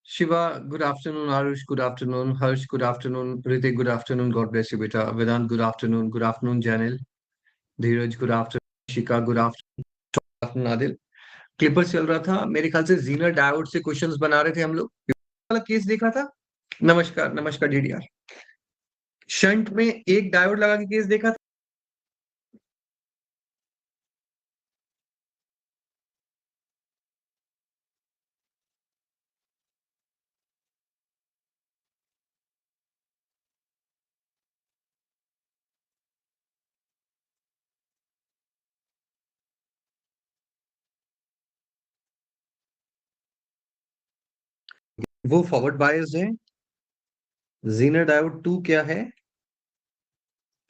Shiva, good afternoon. Arush, good afternoon. Harsh, good afternoon. Ritik, good afternoon. God bless you, beta. Vedant, good afternoon. Good afternoon, Janil. Dheeraj, good afternoon. शिका, good afternoon. Adil. Clippers चल रहा था, मेरे ख्याल से Zener diode से questions बना रहे थे हम लोग. वाला केस देखा था. नमस्कार, नमस्कार डीडीआर. शंट में एक डायोड लगा के केस देखा था. वो फॉरवर्ड बायस्ड है. जीनर डायोड 2 क्या है?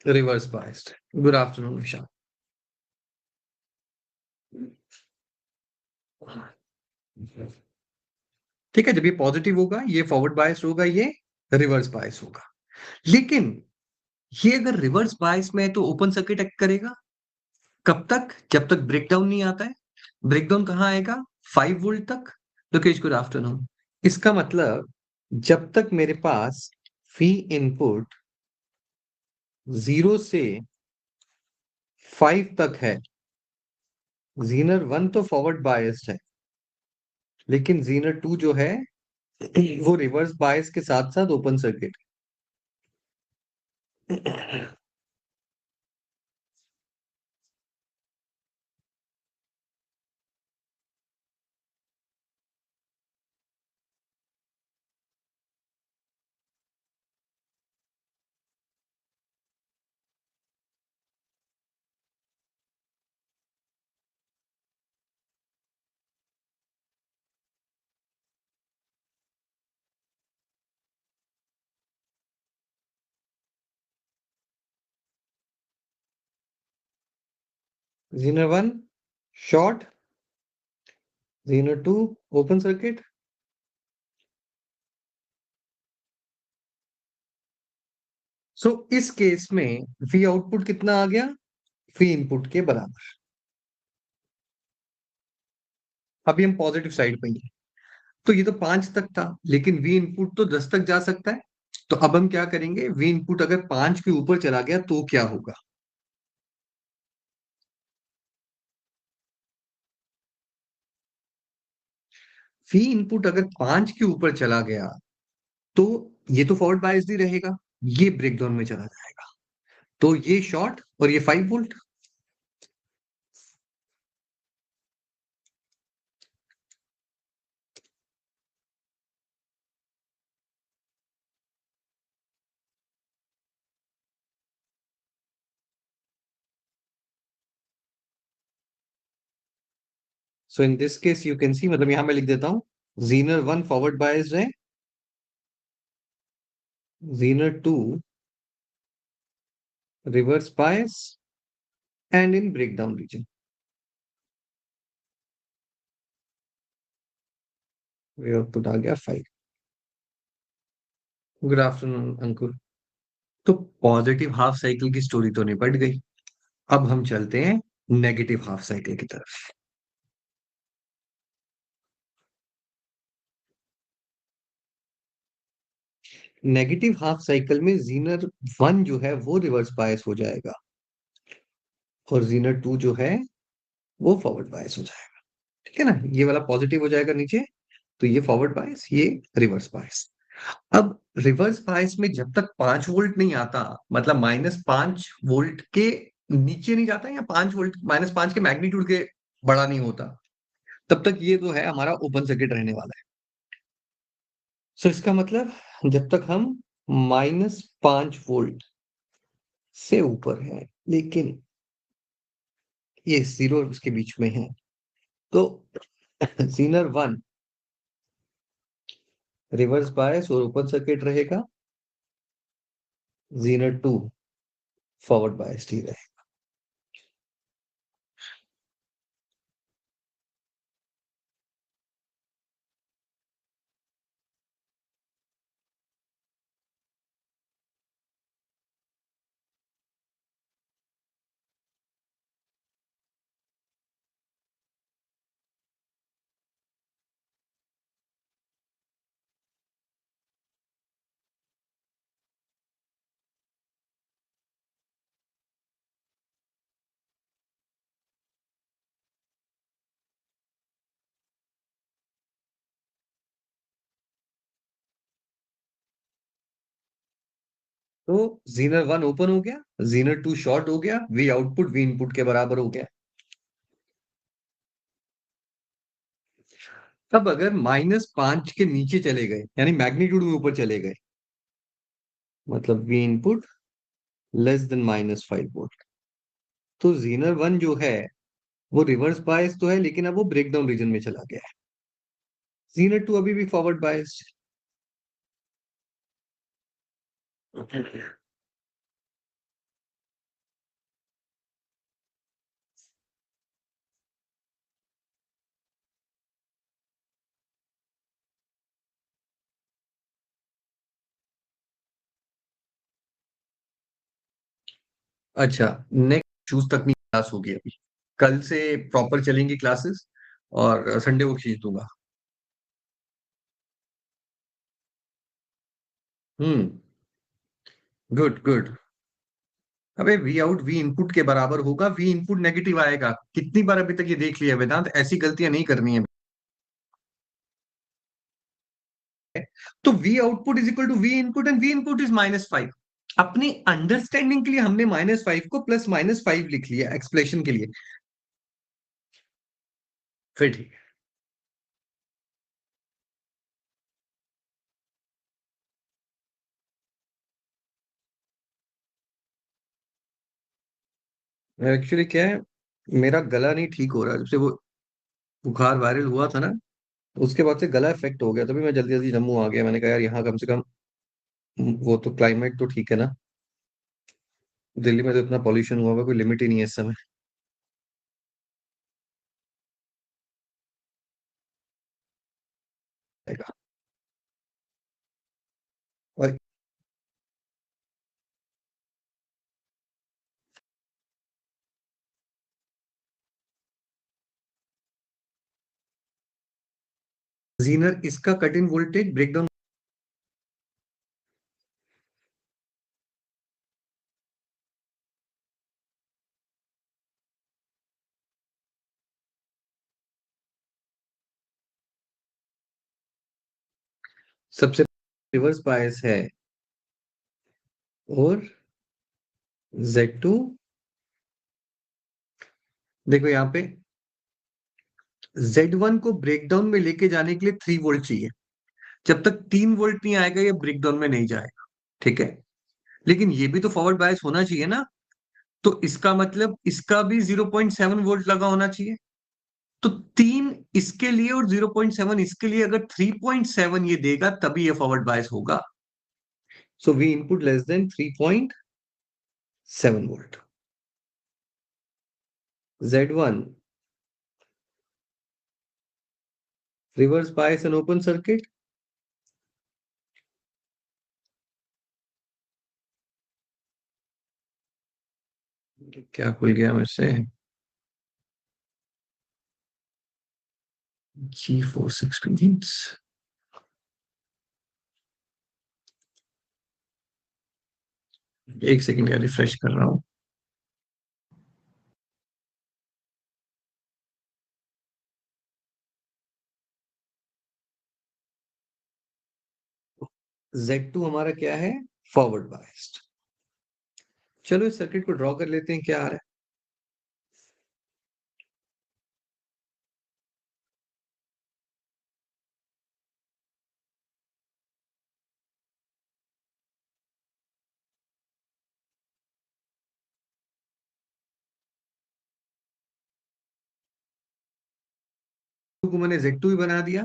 Reverse biased. गुड आफ्टरनून विशाल. ठीक है, जब ये पॉजिटिव होगा ये फॉरवर्ड बायस होगा, ये रिवर्स बायस होगा. लेकिन ये अगर रिवर्स बायस में है तो ओपन सर्किट एक्ट करेगा. कब तक? जब तक ब्रेकडाउन नहीं आता है. ब्रेकडाउन कहाँ आएगा? 5 वोल्ट तक. Lokesh, good afternoon. इसका मतलब जब तक मेरे पास फी इनपुट 0 से 5 तक है, जीनर 1 तो फॉरवर्ड बायस्ड है, लेकिन जीनर 2 जो है वो रिवर्स बायस के साथ साथ open circuit. Zener 1 short, zener 2 open circuit. So इस केस में वी आउटपुट कितना आ गया? वी इनपुट के बराबर. अभी हम पॉजिटिव साइड पे ही हैं. तो ये तो 5 तक था, लेकिन वी इनपुट तो 10 तक जा सकता है. तो अब हम क्या करेंगे? वी इनपुट अगर 5 के ऊपर चला गया तो क्या होगा? वी इनपुट अगर 5 के ऊपर चला गया तो ये तो फॉरवर्ड बायस्ड ही रहेगा, ये ब्रेकडाउन में चला जाएगा. तो ये शॉर्ट और ये 5 volt. So in this case you can see, मतलब यहां मैं लिख देता हूं, जीनर 1 फॉरवर्ड बायस्ड है, zener 2 reverse bias and in breakdown region. Output आ गया 5. Good afternoon Ankur. तो पॉजिटिव हाफ साइकिल की स्टोरी तो निपट गई. अब हम चलते हैं नेगेटिव हाफ साइकिल की तरफ. नेगेटिव हाफ साइकिल में जीनर 1 जो है वो रिवर्स बायस हो जाएगा, और जीनर 2 जो है वो फॉरवर्ड बायस हो जाएगा. ठीक है ना? ये वाला पॉजिटिव हो जाएगा नीचे, तो ये फॉरवर्ड बायस, ये रिवर्स बायस. अब रिवर्स बायस में जब तक 5 वोल्ट नहीं आता, मतलब -5 वोल्ट के नीचे नहीं जाता, या 5 वोल्ट -5 के मैग्नीट्यूड के बड़ा नहीं होता, तब तक ये तो है हमारा ओपन सर्किट रहने वाला है. सो इसका मतलब जब तक हम -5 वोल्ट से ऊपर है, लेकिन ये 0 उसके बीच में है, तो जीनर 1 रिवर्स बायस और ओपन सर्किट रहेगा, जीनर 2 फॉरवर्ड बायस ही रहेगा. तो जीनर वन ओपन हो गया, जीनर टू शॉर्ट हो गया, वी आउटपुट वी इनपुट के बराबर हो गया। तब अगर -5 के नीचे चले गए, यानी मैग्नीट्यूड में ऊपर चले गए, मतलब we input less than -5 volt, तो जीनर वन जो है वो रिवर्स बायस तो है, लेकिन अब वो ब्रेकडाउन रीजन में चला गया है। जीनर टू अभी भी फॉरवर्ड बायस्ड। अच्छा, नेक्स्ट चूज तकनीक क्लास होगी अभी, कल से प्रॉपर चलेंगी क्लासेस, और संडे को खींच दूंगा। हम्म। Good good. अबे वी आउट वी इनपुट के बराबर होगा, वी इनपुट नेगेटिव आएगा, कितनी बार अभी तक ये देख लिया वेदांत, ऐसी गलतियां नहीं करनी है। तो V output is equal to V input and V input is -5। अपनी अंडरस्टैंडिंग के लिए हमने -5 को +-5 लिख लिया एक्सप्लेनेशन के लिए। फिर ठीक है। एक्चुअली क्या है, मेरा गला नहीं ठीक हो रहा, जब से वो बुखार वायरल हुआ था ना, उसके बाद से गला इफेक्ट हो गया, तभी मैं जल्दी जल्दी जम्मू आ गया। मैंने कहा यार यहाँ कम से कम वो तो क्लाइमेट तो ठीक है ना। दिल्ली में तो इतना पॉल्यूशन हुआ हुआ, कोई लिमिट ही नहीं है इस समय। और जीनर इसका कट इन वोल्टेज ब्रेकडाउन। सबसे रिवर्स बायस है, और Z2, देखो यहाँ पे Z1 को ब्रेकडाउन में लेके जाने के लिए 3 वोल्ट चाहिए। जब तक 3 वोल्ट नहीं आएगा ये ब्रेकडाउन में नहीं जाएगा। ठीक है, लेकिन ये भी तो फॉरवर्ड बायस होना चाहिए ना। तो इसका मतलब इसका भी 0.7 वोल्ट लगा होना चाहिए। तो 3 इसके लिए और 0.7 इसके लिए, अगर 3.7 ये देगा तभी ये फॉरवर्ड बायस होगा। So we input less than 3.7 volt. Z1 reverse bias and open circuit. क्या खुल गया मुझसे? G4 experience। एक सेकंड का रिफ्रेश कर रहा हूँ। Z2 हमारा क्या है? Forward biased. चलो इस सर्किट को ड्रॉ कर लेते हैं, क्या आ रहा है। को मैंने Z2 ही बना दिया।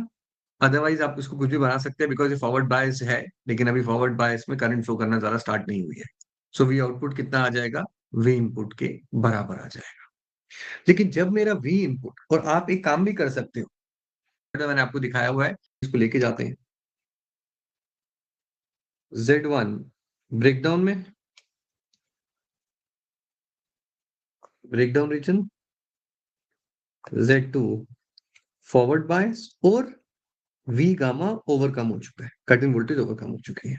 अदरवाइज आप इसको कुछ भी बना सकते हैं, बिकॉज ये फॉरवर्ड बायस है, लेकिन अभी फॉरवर्ड बायस में करंट फ्लो करना ज्यादा स्टार्ट नहीं हुई है। सो वी आउटपुट कितना आ जाएगा? वी इनपुट के बराबर आ जाएगा। लेकिन जब मेरा वी इनपुट, और आप एक काम भी कर सकते हो, तो मैंने आपको दिखाया हुआ है, इसको लेके जाते हैं Z1 ब्रेकडाउन में, breakdown region, Z2 forward bias, और वी गामा ओवरकम हो चुका है, कट इन वोल्टेज ओवरकम हो चुकी है।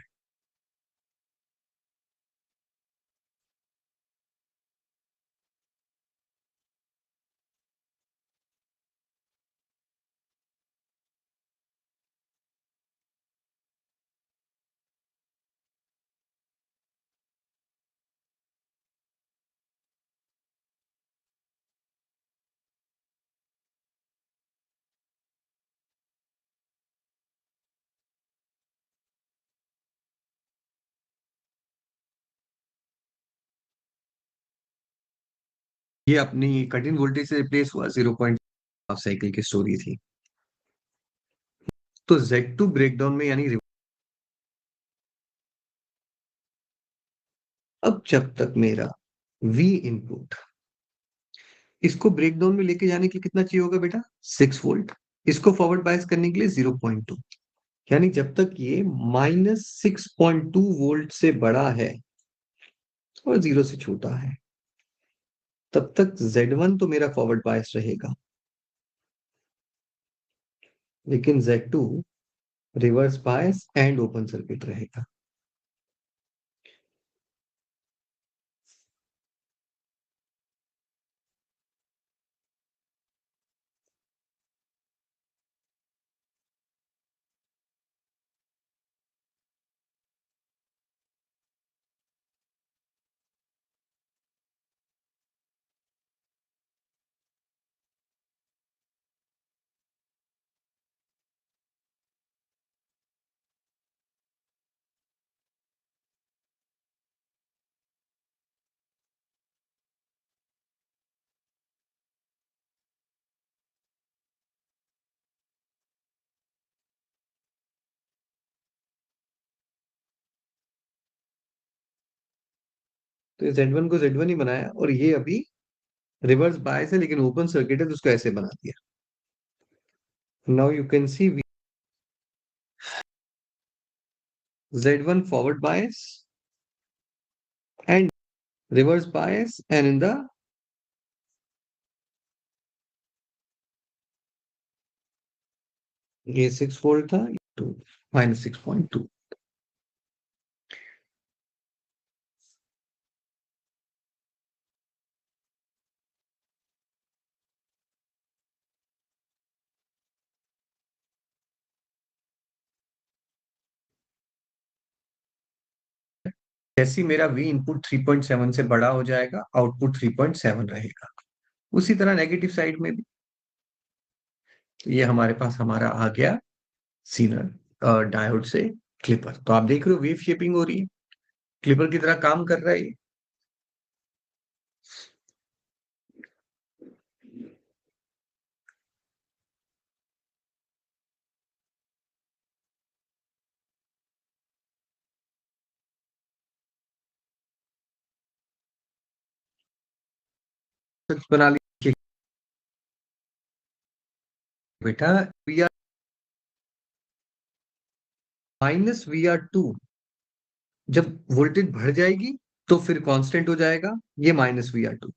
ये अपनी कट इन वोल्टेज से रिप्लेस हुआ, 0 हाफ साइकिल की स्टोरी थी। तो Z2 ब्रेकडाउन में यानी अब जब तक मेरा V इनपुट इसको ब्रेकडाउन में लेके जाने के लिए कितना चाहिए होगा बेटा, 6 वोल्ट। इसको फॉरवर्ड बायस करने के लिए 0.2, यानी जब तक ये -6.2 वोल्ट से बड़ा है और 0 से छोटा है, तब तक Z1 तो मेरा फॉरवर्ड बायस रहेगा, लेकिन Z2 reverse bias and open circuit रहेगा। तो Z1 को Z1 ही बनाया, और ये अभी रिवर्स बायस है लेकिन ओपन सर्किट है, तो उसको ऐसे बना दिया। Now you can C Z1 forward bias and reverse bias, and in the ये 6 वोल्ट था, टू -6.2। जैसे ही मेरा V इनपुट 3.7 से बड़ा हो जाएगा, आउटपुट 3.7 रहेगा। उसी तरह नेगेटिव साइड में भी, तो ये हमारे पास हमारा आ गया सीनर डायोड से क्लिपर। तो आप देख रहे हो वेव शेपिंग हो रही है, क्लिपर की तरह काम कर रहा है ये। कुछ बना लीजिए बेटा, वी आर -VR2 जब वोल्टेज बढ़ जाएगी तो फिर कांस्टेंट हो जाएगा, ये -VR2।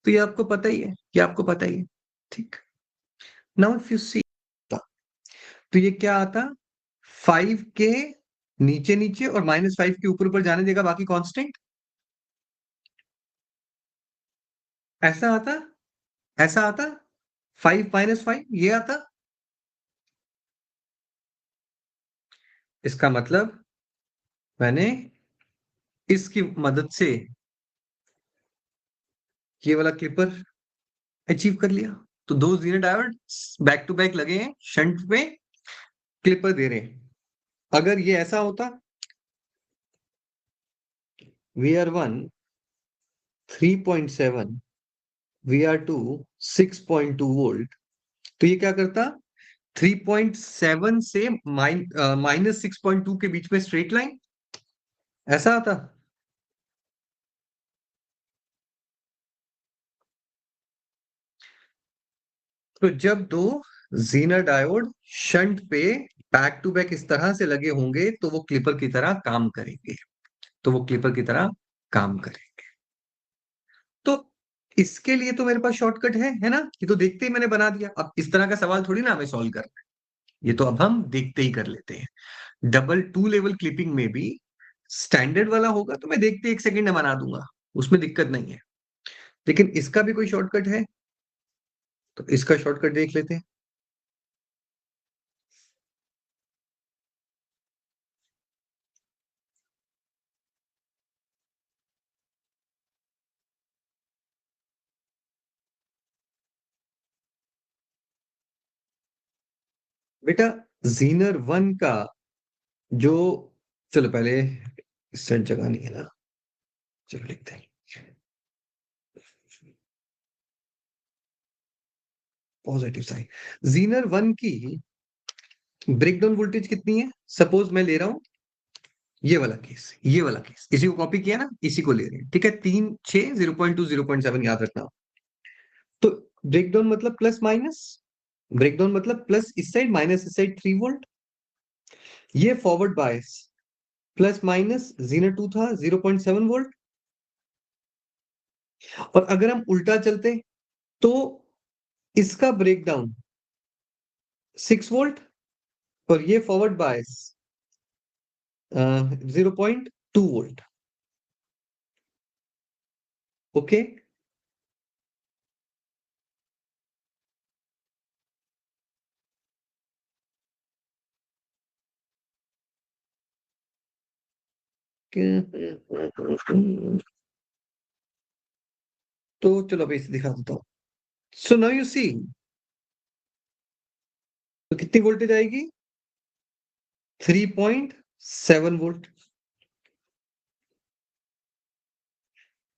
तो ये आपको पता ही है, ये आपको पता ही है, ठीक। नाउ इफ यू सी, तो ये क्या आता, 5 के नीचे नीचे और -5 के ऊपर ऊपर जाने देगा, बाकी कांस्टेंट। ऐसा आता, ऐसा आता, 5 - 5 ये आता। इसका मतलब मैंने इसकी मदद से ये वाला क्लिपर अचीव कर लिया। तो दो zero diode back to back लगे हैं, शंट में क्लिपर दे रहे हैं। अगर ये ऐसा होता, VR1 3.7, VR2 6.2 वोल्ट, तो ये क्या करता, 3.7 से -6.2 के बीच में स्ट्रेट लाइन, ऐसा आता। तो जब दो जीनर डायोड शंट पे बैक टू बैक इस तरह से लगे होंगे, तो वो क्लिपर की तरह काम करेंगे, तो वो क्लिपर की तरह काम करेंगे। तो इसके लिए तो मेरे पास शॉर्टकट है ना, ये तो देखते ही मैंने बना दिया। अब इस तरह का सवाल थोड़ी ना हमें सॉल्व करना है, ये तो अब हम देखते ही कर लेते हैं। डबल टू लेवल क्लिपिंग में भी स्टैंडर्ड वाला होगा तो मैं देखते 1 सेकंड में बना दूंगा, उसमें दिक्कत नहीं है। लेकिन इसका भी कोई शॉर्टकट है, तो इसका शॉर्टकट देख लेते हैं। बेटा जीनर वन का जो, चलो पहले सेट जगह नहीं है ना, चलो लिखते हैं। Positive side. जीनर 1 की ब्रेकडाउन वोल्टेज कितनी है? सपोज मैं ले रहा हूं ये वाला केस, ये वाला केस, इसी को कॉपी किया ना, इसी को ले रहे हैं, ठीक है। 3 6 0.2 0.7 याद रखना। तो ब्रेकडाउन मतलब प्लस माइनस, ब्रेकडाउन मतलब प्लस इस साइड माइनस इस साइड 3 वोल्ट। ये forward bias plus minus Zener 2 था 0.7 वोल्ट। और अगर हम उल्टा चलते तो इसका ब्रेकडाउन 6 वोल्ट और ये फॉरवर्ड बायस 0.2 वोल्ट। ओके। तो चलो अभी इसे दिखा देता हूँ। सो नाउ यू सी, तो कितनी वोल्टेज आएगी? 3.7 वोल्ट।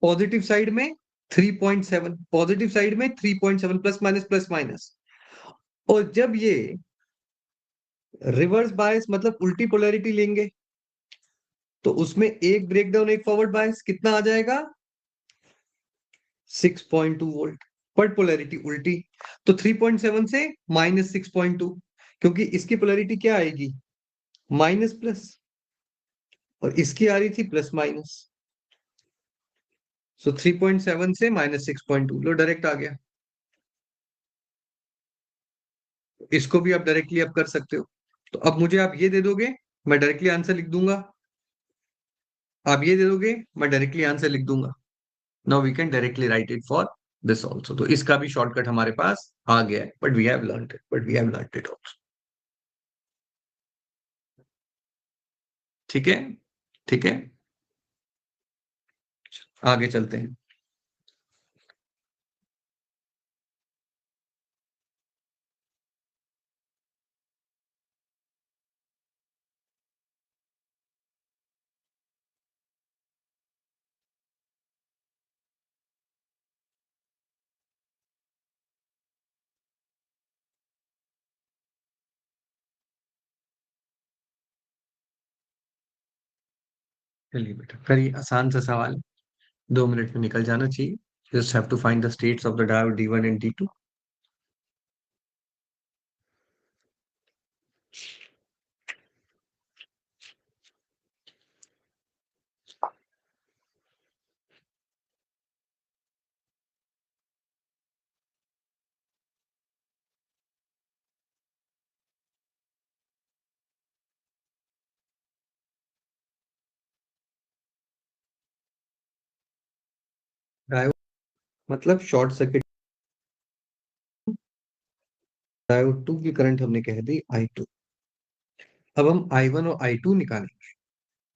पॉजिटिव साइड में 3.7, पॉजिटिव साइड में 3.7, प्लस माइनस। और जब ये रिवर्स बायस मतलब उल्टी पोलैरिटी लेंगे तो उसमें एक ब्रेकडाउन एक फॉरवर्ड बायस कितना आ जाएगा? 6.2 वोल्ट। पर पोलैरिटी उल्टी। तो 3.7 से -6.2, क्योंकि इसकी पोलैरिटी क्या आएगी? माइनस प्लस, और इसकी आ रही थी प्लस माइनस। सो 3.7 से -6.2, लो डायरेक्ट आ गया। इसको भी आप डायरेक्टली अब कर सकते हो। तो अब मुझे आप ये दे दोगे, मैं डायरेक्टली आंसर लिख दूंगा। आप ये दे दोगे, मैं डायरेक्टली आंसर लिख दूंगा। Now we can directly write it for this also. तो इसका भी शॉर्टकट हमारे पास आ गया है, but we have learned it, also. ठीक है, ठीक है, आगे चलते हैं। चलिए बेटा, करिए, आसान सा सवाल, 2 मिनट में निकल जाना चाहिए। Just have to find the states of the diode D1 and D2। Diode मतलब शॉर्ट सर्किट। डायोड 2 की करंट हमने कह दी I2। अब हम I1 और I2 निकालेंगे।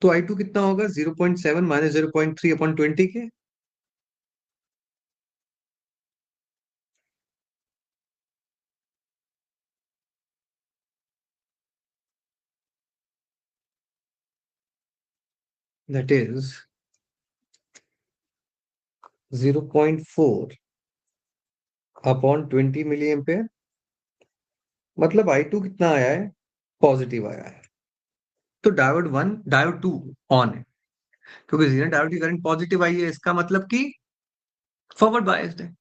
तो I2 कितना होगा? 0.7 माइनस 0.3 अपॉन 20 के। That is 0.4 upon 20 milli ampere. मतलब I2 कितना आया है? पॉजिटिव आया है। तो डायोड 2 ऑन है, क्योंकि जीरो डायोड की करंट पॉजिटिव आई है, इसका मतलब कि फॉरवर्ड बायस्ड है।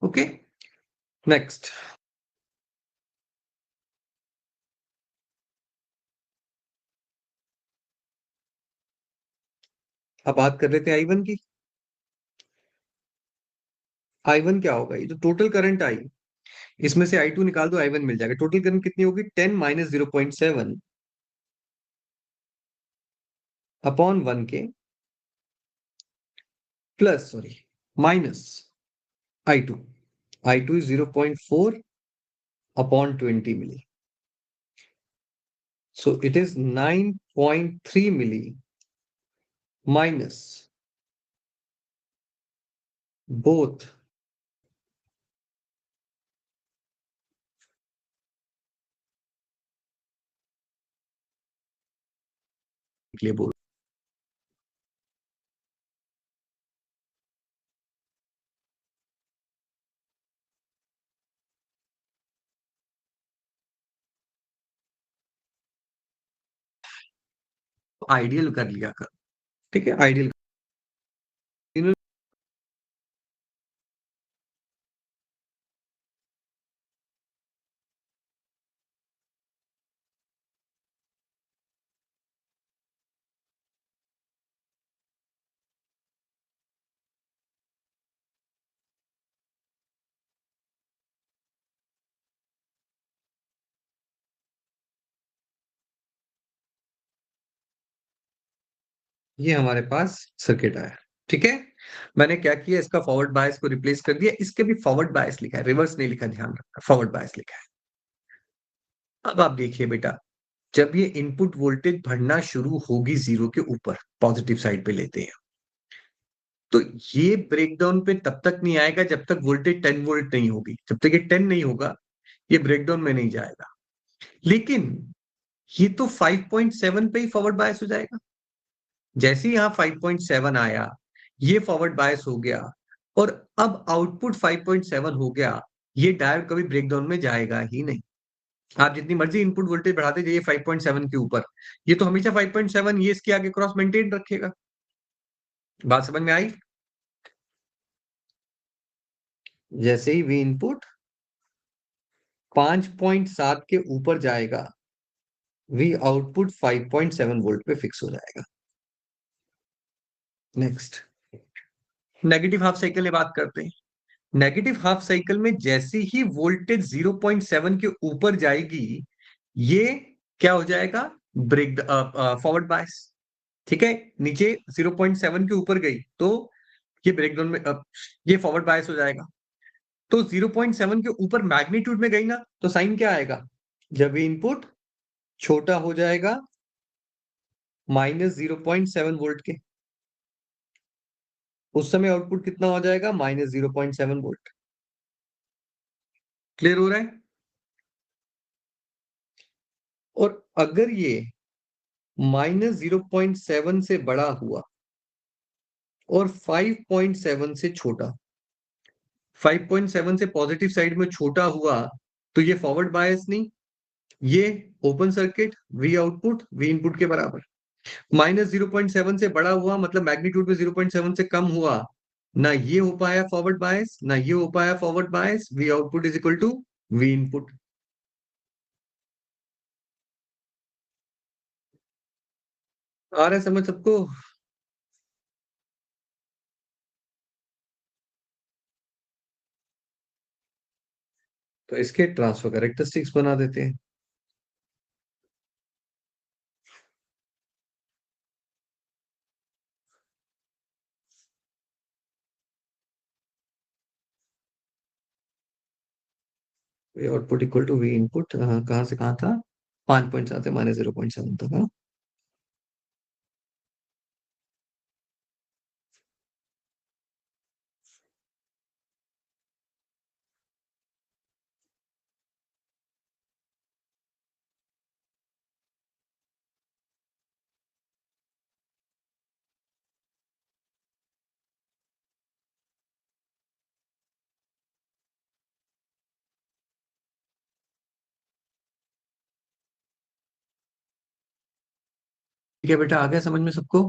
Okay, next. अब बात कर लेते हैं I1 की। I1 क्या होगा? ये जो टोटल करंट आई, इसमें से I2 निकाल दो, I1 मिल जाएगा। टोटल करंट कितनी होगी? 10 माइनस 0.7 अपॉन 1 के, plus sorry minus I2। I2 is 0.4 upon 20 milli. So it is 9.3 milli minus both के लिए बोल। आइडियल कर लिया करो, ठीक है, आइडियल। ये हमारे पास सर्किट आया, ठीक है। मैंने क्या किया, इसका फॉरवर्ड बायस को रिप्लेस कर दिया, इसके भी फॉरवर्ड बायस लिखा है, रिवर्स नहीं लिखा, ध्यान रखना, फॉरवर्ड बायस लिखा है। अब आप देखिए बेटा, जब ये इनपुट वोल्टेज बढ़ना शुरू होगी जीरो के ऊपर, पॉजिटिव साइड पे लेते हैं, तो ये ब्रेकडाउन पे तब तक नहीं आएगा जब तक वोल्टेज 10 वोल्ट नहीं होगी। जब तक ये 10 नहीं होगा, ये ब्रेकडाउन में नहीं जाएगा। लेकिन ये तो 5.7 पे ही फॉरवर्ड बायस हो जाएगा। जैसे ही यहां 5.7 आया, ये फॉरवर्ड बायस हो गया, और अब आउटपुट 5.7 हो गया, ये डायोड कभी ब्रेकडाउन में जाएगा ही नहीं। आप जितनी मर्जी इनपुट वोल्टेज बढ़ाते जाइए 5.7 के ऊपर, ये तो हमेशा 5.7 ये इसके आगे क्रॉस मेंटेन रखेगा। बात समझ में आई? जैसे ही वी इनपुट 5.7 के ऊपर जाएगा, वी आउटपुट 5.7 वोल्ट पे फिक्स हो जाएगा। नेक्स्ट, नेगेटिव हाफ साइकिल में बात करते हैं। नेगेटिव हाफ साइकिल में जैसे ही वोल्टेज 0.7 के ऊपर जाएगी, ये क्या हो जाएगा, ब्रेक फॉरवर्ड बायस, ठीक है। नीचे 0.7 के ऊपर गई तो ये ब्रेकडाउन में, ये फॉरवर्ड बायस हो जाएगा। तो 0.7 के ऊपर मैग्नीट्यूड में गई ना, तो साइन क्या आएगा, जब ये इनपुट छोटा हो जाएगा -0.7 वोल्ट के, उस समय आउटपुट कितना हो जाएगा, -0.7 वोल्ट। क्लियर हो रहा है? और अगर ये -0.7 से बड़ा हुआ और 5.7 से छोटा, 5.7 से पॉजिटिव साइड में छोटा हुआ, तो ये फॉरवर्ड बायस नहीं, ये open circuit, we output we input के बराबर। -0.7 से बड़ा हुआ मतलब मैग्नीट्यूड में 0.7 से कम हुआ, ना ये हो पाया फॉरवर्ड बायस, ना ये हो पाया forward bias, V output is equal to V input. आ रहा है समझ सबको? तो इसके ट्रांसफर कैरेक्टरिस्टिक्स बना देते हैं। Output equal to V input, कहाँ से कहाँ था, 5.7 से -0.7 तक, हाँ? ठीक है बेटा, आ गया समझ में सबको?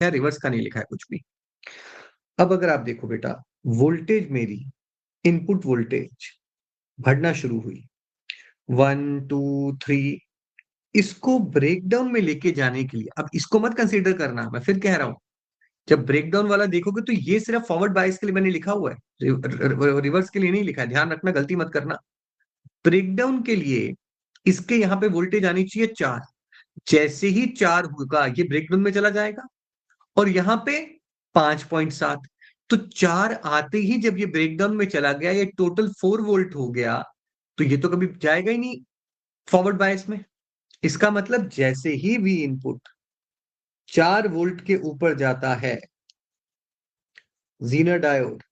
कर रिवर्स का नहीं लिखा है कुछ भी। अब अगर आप देखो बेटा, वोल्टेज मेरी, इनपुट वोल्टेज बढ़ना शुरू हुई, 1 2 3, इसको ब्रेकडाउन में लेके जाने के लिए, अब इसको मत कंसीडर करना, मैं फिर कह रहा हूं, जब ब्रेकडाउन वाला देखोगे तो ये सिर्फ फॉरवर्ड बायस के लिए मैंने लिखा हुआ है, रिवर्स के लिए नहीं लिखा है, ध्यान रखना, गलती मत करना। ब्रेकडाउन के लिए इसके यहाँ पे वोल्टेज आनी चाहिए 4। जैसे ही 4 होगा ये ब्रेकडाउन में चला जाएगा, और यहाँ पे 5.7। तो 4 आते ही जब ये ब्रेकडाउन में चला गया, ये टोटल 4 वोल्ट हो गया, तो ये तो कभी जाएगा ही नहीं फॉरवर्ड बायस में। इसका मतलब जैसे ही वी इनपुट 4 वोल्ट के ऊपर जाता है, Zener diode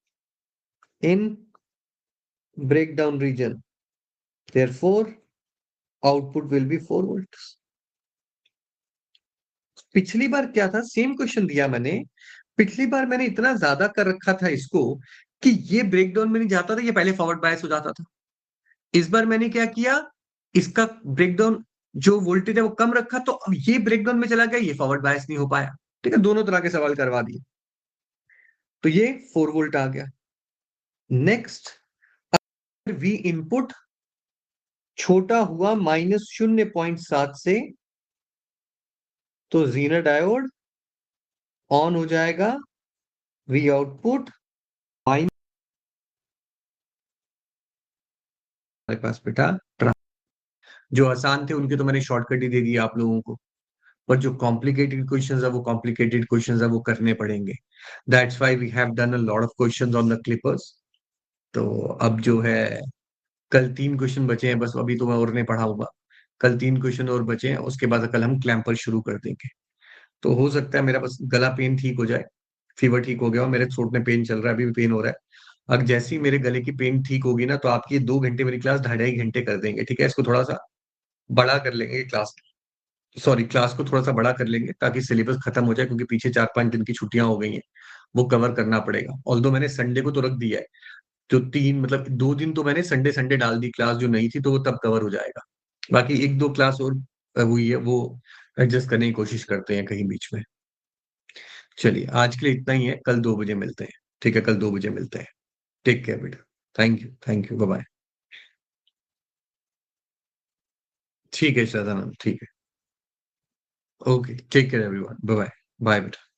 in breakdown region, therefore output will be 4 volts। पिछली बार क्या था, सेम क्वेश्चन दिया मैंने। पिछली बार मैंने इतना ज्यादा कर रखा था इसको कि ये ब्रेकडाउन में नहीं जाता था, ये पहले फॉरवर्ड बायस हो जाता था। इस बार मैंने क्या किया, इसका ब्रेकडाउन जो वोल्टेज है वो कम रखा, तो अब ये ब्रेकडाउन में चला गया, ये फॉरवर्ड बायस नहीं हो पाया। ठीक है, दोनों तरह के सवाल करवा दिए, तो ये 4 वोल्ट आ गया। नेक्स्ट, वी इनपुट छोटा हुआ -0.7 से, तो जीनर डायोड ऑन हो जाएगा, वी आउटपुट माइनस। हमारे पास बेटा जो आसान थे उनके तो मैंने शॉर्टकट ही दे दिया आप लोगों को, पर जो कॉम्प्लिकेटेड क्वेश्चंस है वो कॉम्प्लिकेटेड क्वेश्चंस है, वो करने पड़ेंगे। That's why we have done a lot of questions on the clippers. तो अब जो है, कल 3 क्वेश्चन बचे हैं बस, अभी तो मैं और नहीं पढ़ाऊंगा। कल 3 क्वेश्चन और बचे हैं, उसके बाद कल हम क्लैंपर शुरू कर देंगे। तो हो सकता है मेरा बस गला पेन ठीक हो जाए, फीवर ठीक हो गया, और मेरे थ्रोट में पेन चल रहा है, अभी भी पेन हो रहा है। अब जैसे ही मेरे गले की पेन ठीक होगी ना, तो आपकी 2 घंटे मेरी क्लास 2.5 घंटे कर देंगे। ठीक है, इसको थोड़ा सा बड़ा कर लेंगे क्लास, सॉरी क्लास को थोड़ा सा बड़ा कर लेंगे, ताकि सिलेबस खत्म हो जाए, क्योंकि पीछे 4-5 दिन की छुट्टियां हो गई हैं, वो कवर करना पड़ेगा। ऑल्दो मैंने संडे को तो रख दिया है, जो 2 दिन तो मैंने संडे संडे डाल दी क्लास जो नहीं थी, तो वो तब कवर हो जाएगा। बाकी 1-2 क्लास और हुई है, वो एडजस्ट करने की कोशिश करते हैं कहीं बीच में। चलिए, आज के लिए इतना ही है, कल 2 बजे मिलते हैं। ठीक है, कल 2 बजे मिलते हैं। टेक केयर बेटा। Thank you, bye bye. ठीक है सदानंद, ठीक है। Okay, take care everyone, bye bye. Bye बेटा।